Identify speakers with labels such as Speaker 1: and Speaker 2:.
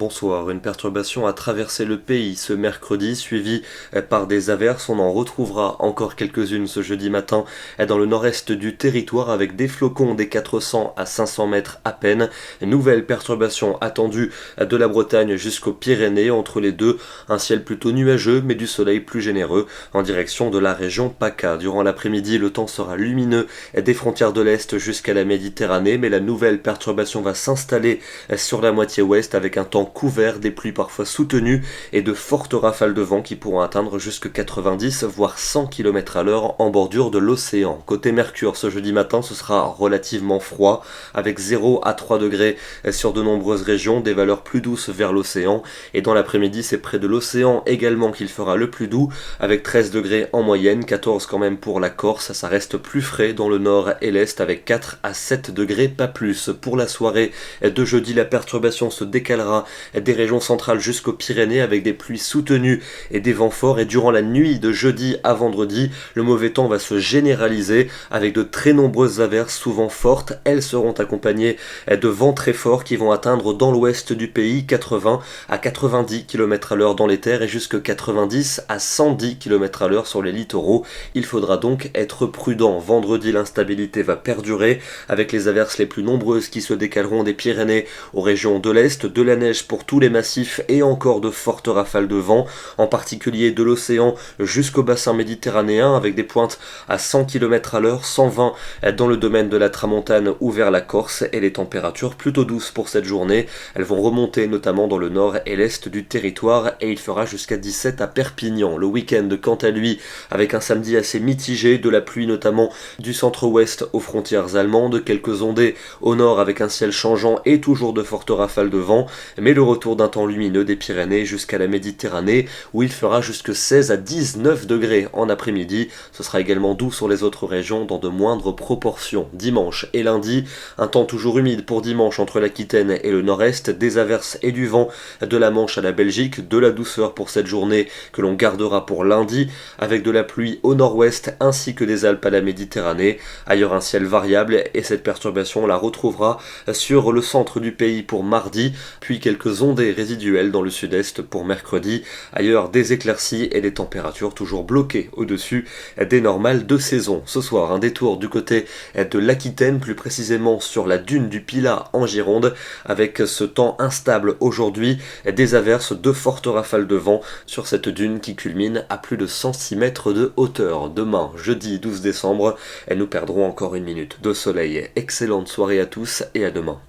Speaker 1: Bonsoir. Une perturbation a traversé le pays ce mercredi, suivie par des averses. On en retrouvera encore quelques-unes ce jeudi matin dans le nord-est du territoire avec des flocons des 400 à 500 mètres à peine. Nouvelle perturbation attendue de la Bretagne jusqu'aux Pyrénées. Entre les deux, un ciel plutôt nuageux mais du soleil plus généreux en direction de la région PACA. Durant l'après-midi, le temps sera lumineux des frontières de l'Est jusqu'à la Méditerranée, mais la nouvelle perturbation va s'installer sur la moitié ouest avec un temps couvert, des pluies parfois soutenues et de fortes rafales de vent qui pourront atteindre jusque 90 voire 100 km à l'heure en bordure de l'océan. Côté Mercure, ce jeudi matin, ce sera relativement froid avec 0 à 3 degrés sur de nombreuses régions, des valeurs plus douces vers l'océan, et dans l'après-midi, c'est près de l'océan également qu'il fera le plus doux avec 13 degrés en moyenne, 14 quand même pour la Corse. Ça reste plus frais dans le nord et l'est avec 4 à 7 degrés, pas plus. Pour la soirée de jeudi, la perturbation se décalera des régions centrales jusqu'aux Pyrénées avec des pluies soutenues et des vents forts, et durant la nuit de jeudi à vendredi, le mauvais temps va se généraliser avec de très nombreuses averses souvent fortes. Elles seront accompagnées de vents très forts qui vont atteindre dans l'ouest du pays 80 à 90 km à l'heure dans les terres et jusque 90 à 110 km à l'heure sur les littoraux. Il faudra donc être prudent. Vendredi, l'instabilité va perdurer avec les averses les plus nombreuses qui se décaleront des Pyrénées aux régions de l'Est, de la neige pour tous les massifs et encore de fortes rafales de vent, en particulier de l'océan jusqu'au bassin méditerranéen avec des pointes à 100 km à l'heure, 120 dans le domaine de la Tramontane ou vers la Corse, et les températures plutôt douces pour cette journée. Elles vont remonter notamment dans le nord et l'est du territoire et il fera jusqu'à 17 à Perpignan. Le week-end quant à lui avec un samedi assez mitigé, de la pluie notamment du centre-ouest aux frontières allemandes, quelques ondées au nord avec un ciel changeant et toujours de fortes rafales de vent, mais le retour d'un temps lumineux des Pyrénées jusqu'à la Méditerranée où il fera jusque 16 à 19 degrés en après-midi. Ce sera également doux sur les autres régions dans de moindres proportions. Dimanche et lundi, un temps toujours humide pour dimanche entre l'Aquitaine et le nord-est, des averses et du vent de la Manche à la Belgique, de la douceur pour cette journée que l'on gardera pour lundi avec de la pluie au nord-ouest ainsi que des Alpes à la Méditerranée. Ailleurs, un ciel variable et cette perturbation on la retrouvera sur le centre du pays pour mardi, puis quelques ondées résiduelles dans le sud-est pour mercredi. Ailleurs, des éclaircies et des températures toujours bloquées au-dessus des normales de saison. Ce soir, un détour du côté de l'Aquitaine, plus précisément sur la dune du Pilat en Gironde, avec ce temps instable aujourd'hui, des averses, de fortes rafales de vent sur cette dune qui culmine à plus de 106 mètres de hauteur. Demain, jeudi 12 décembre, nous perdrons encore une minute de soleil. Excellente soirée à tous et à demain.